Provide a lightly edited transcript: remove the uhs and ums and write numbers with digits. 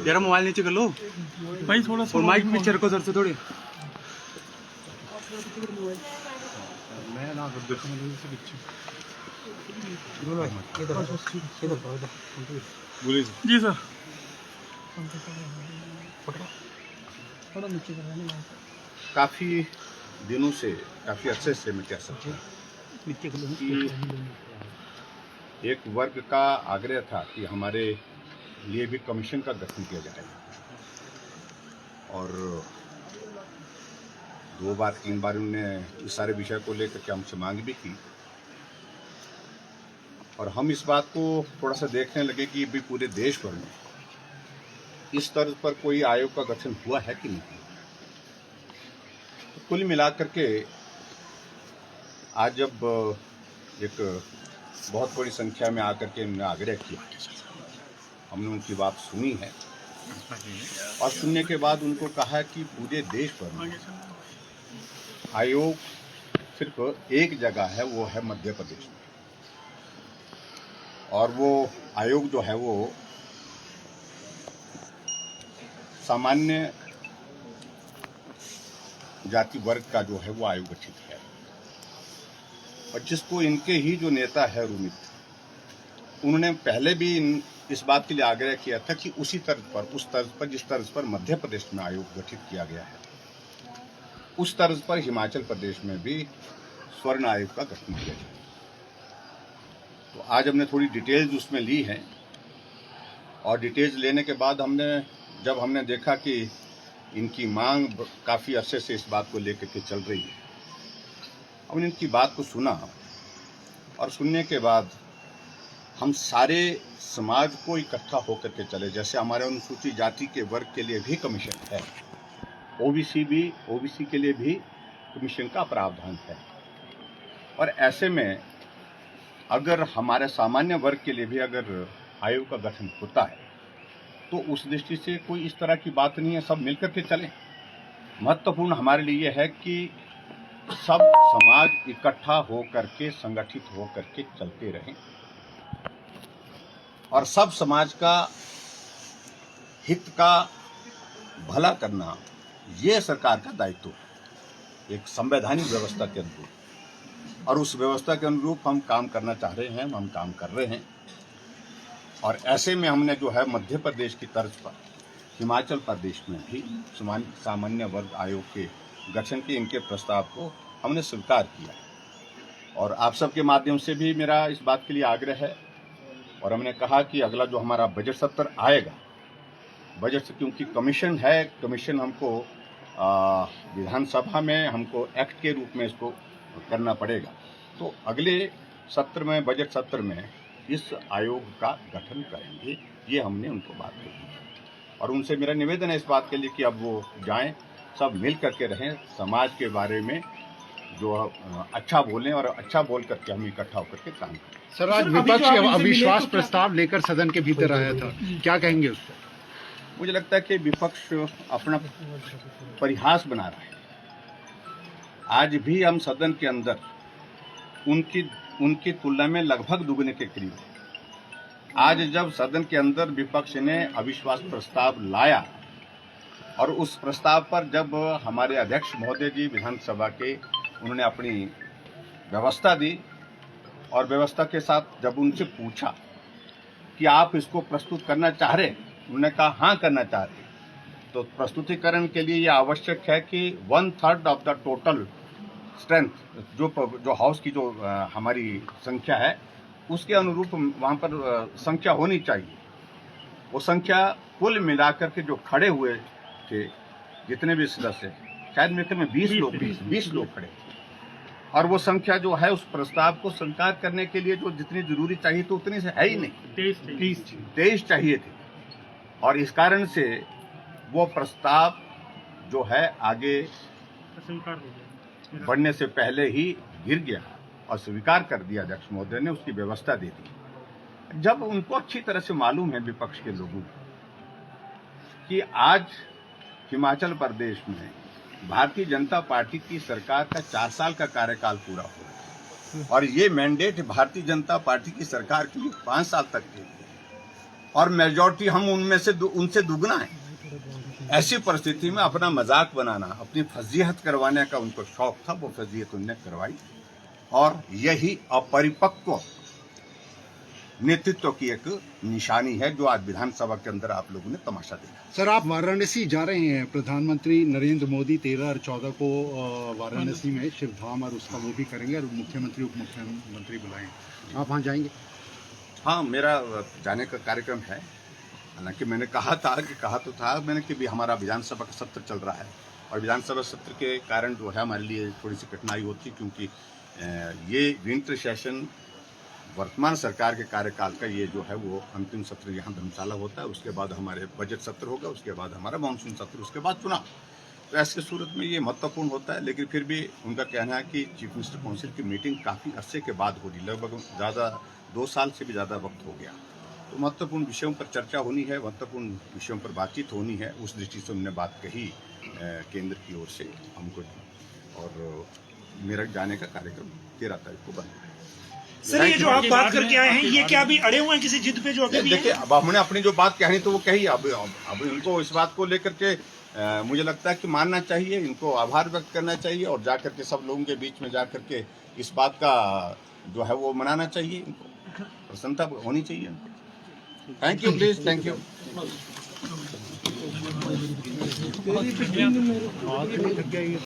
जरा मोबाइल नीचे कर लो भाई, थोड़ा सा माइक पीछे रखो सर से थोड़ी। मैं ना देखो बोलिए जी सर। काफ़ी दिनों से, काफ़ी अच्छे से मैं कह सकता हूँ कि एक वर्ग का आग्रह था कि हमारे लिए भी कमीशन का गठन किया जाए, और 2 बार 3 बार उन्होंने इस सारे विषय को लेकर के हमसे मांग भी की, और हम इस बात को थोड़ा सा देखने लगे कि भी पूरे देश भर में इस तर्ज पर कोई आयोग का गठन हुआ है कि नहीं। तो कुल मिलाकर के आज जब एक बहुत बड़ी संख्या में आकर के उन्होंने आग्रह किया, हमने उनकी बात सुनी है, और सुनने के बाद उनको कहा कि पूरे देश भर में आयोग सिर्फ एक जगह है, वो है मध्य प्रदेश में, और वो आयोग जो है वो सामान्य जाति वर्ग का जो है वो आयोग गठित है, और जिसको इनके ही जो नेता है रुमित, उन्होंने पहले भी इस बात के लिए आग्रह किया था कि उसी तर्ज पर, उस तर्ज पर जिस तर्ज पर मध्य प्रदेश में आयोग गठित किया गया है, उस तर्ज पर हिमाचल प्रदेश में भी स्वर्ण आयोग का गठन किया जाए। तो आज हमने थोड़ी डिटेल्स उसमें ली हैं, और डिटेल्स लेने के बाद जब हमने देखा कि इनकी मांग काफ़ी अरसे से इस बात को लेकर के चल रही है, हमने इनकी बात को सुना, और सुनने के बाद हम सारे समाज को इकट्ठा होकर के चले। जैसे हमारे अनुसूचित जाति के वर्ग के लिए भी कमीशन है, ओबीसी के लिए भी कमीशन का प्रावधान है, और ऐसे में अगर हमारे सामान्य वर्ग के लिए भी अगर आयोग का गठन होता है तो उस दृष्टि से कोई इस तरह की बात नहीं है, सब मिलकर के चलें। महत्वपूर्ण हमारे लिए यह है कि सब समाज इकट्ठा होकर के, संगठित होकर के चलते रहें, और सब समाज का हित का भला करना ये सरकार का दायित्व है, एक संवैधानिक व्यवस्था के अनुरूप, और उस व्यवस्था के अनुरूप हम काम करना चाह रहे हैं, हम काम कर रहे हैं। और ऐसे में हमने जो है मध्य प्रदेश की तर्ज पर हिमाचल प्रदेश में भी सामान्य वर्ग आयोग के गठन के इनके प्रस्ताव को हमने स्वीकार किया, और आप सबके माध्यम से भी मेरा इस बात के लिए आग्रह है। और हमने कहा कि अगला जो हमारा बजट सत्र आएगा, बजट से क्योंकि कमीशन है, कमीशन हमको विधानसभा में हमको एक्ट के रूप में इसको करना पड़ेगा, तो अगले सत्र में, बजट सत्र में इस आयोग का गठन करेंगे, ये हमने उनको बात कही, और उनसे मेरा निवेदन है इस बात के लिए कि अब वो जाएं, सब मिल करके रहें, समाज के बारे में जो अच्छा बोलें, और अच्छा बोल करके हम इकट्ठा होकर के काम करें। सर, आज विपक्ष अविश्वास प्रस्ताव लेकर सदन के भीतर आया था, क्या कहेंगे उस पर? मुझे लगता है कि विपक्ष अपना परिहास बना रहा है। आज भी हम सदन के अंदर उनकी तुलना में लगभग दुगने के करीब है। आज जब सदन के अंदर विपक्ष ने अविश्वास प्रस्ताव लाया, और उस प्रस्ताव पर जब हमारे अध्यक्ष महोदय जी विधानसभा के उन्होंने अपनी व्यवस्था दी, और व्यवस्था के साथ जब उनसे पूछा कि आप इसको प्रस्तुत करना चाह रहे, उन्होंने कहा हाँ करना चाह रहे, तो प्रस्तुतिकरण के लिए यह आवश्यक है कि 1/3 ऑफ द टोटल स्ट्रेंथ जो हाउस की जो हमारी संख्या है उसके अनुरूप वहाँ पर संख्या होनी चाहिए। वो संख्या कुल मिलाकर के जो खड़े हुए थे, जितने भी सदस्य, शायद मेरे ख्याल में 20 लोग खड़े थे, और वो संख्या जो है उस प्रस्ताव को स्वीकार करने के लिए जो जितनी जरूरी चाहिए तो उतनी से है ही नहीं, 23 चाहिए थे, और इस कारण से वो प्रस्ताव जो है आगे बढ़ने से पहले ही गिर गया, और स्वीकार कर दिया अध्यक्ष महोदय ने, उसकी व्यवस्था दे दी। जब उनको अच्छी तरह से मालूम है विपक्ष के लोगों को कि आज हिमाचल प्रदेश में भारतीय जनता पार्टी की सरकार का 4 साल का कार्यकाल पूरा हो रहा है, और ये मैंडेट भारतीय जनता पार्टी की सरकार के लिए 5 साल तक के लिए, और मेजॉरिटी हम उनमें से उनसे दुगना है। ऐसी परिस्थिति में अपना मजाक बनाना, अपनी फजीहत करवाने का उनको शौक था, वो फजीहत उनने करवाई और यही अपरिपक्व नेतृत्व की एक निशानी है जो आज विधानसभा के अंदर आप लोगों ने तमाशा देखा। सर, आप वाराणसी जा रहे हैं, प्रधानमंत्री नरेंद्र मोदी 13 और 14 को वाराणसी में शिवधाम और उसका वो भी करेंगे और मुख्यमंत्री उप मुख्यमंत्री बुलाएंगे, आप वहाँ जाएंगे? हाँ, मेरा जाने का कार्यक्रम है। हालांकि मैंने कहा तो था मैंने कि भी हमारा विधानसभा का सत्र चल रहा है और विधानसभा सत्र के कारण जो है हमारे लिए थोड़ी सी कठिनाई होती, क्योंकि ये विंटर सेशन वर्तमान सरकार के कार्यकाल का ये जो है वो अंतिम सत्र यहाँ धर्मशाला होता है। उसके बाद हमारे बजट सत्र होगा, उसके बाद हमारा मानसून सत्र, उसके बाद चुनाव। तो ऐसी सूरत में ये महत्वपूर्ण होता है। लेकिन फिर भी उनका कहना है कि चीफ मिनिस्टर काउंसिल की मीटिंग काफ़ी अरसे के बाद हो रही, लगभग ज़्यादा 2 साल से भी ज़्यादा वक्त हो गया। तो महत्वपूर्ण विषयों पर चर्चा होनी है, महत्वपूर्ण विषयों पर बातचीत होनी है। उस दृष्टि से उन्होंने बात कही केंद्र की ओर से हमको, और मेरा जाने का कार्यक्रम 13 तारीख को बना है। सर, ये जो आप बात करके आए हैं, ये क्या अभी अड़े हुए हैं किसी जिद पे जो अभी भी देखिए, अब हमने अपनी जो बात कहनी तो वो कही। अब उनको इस बात को लेकर के मुझे लगता है कि मानना चाहिए, इनको आभार व्यक्त करना चाहिए और जा करके सब लोगों के बीच में जा करके इस बात का जो है वो मनाना चाहिए, इनको प्रसन्नता होनी चाहिए। Thank you, please, thank you.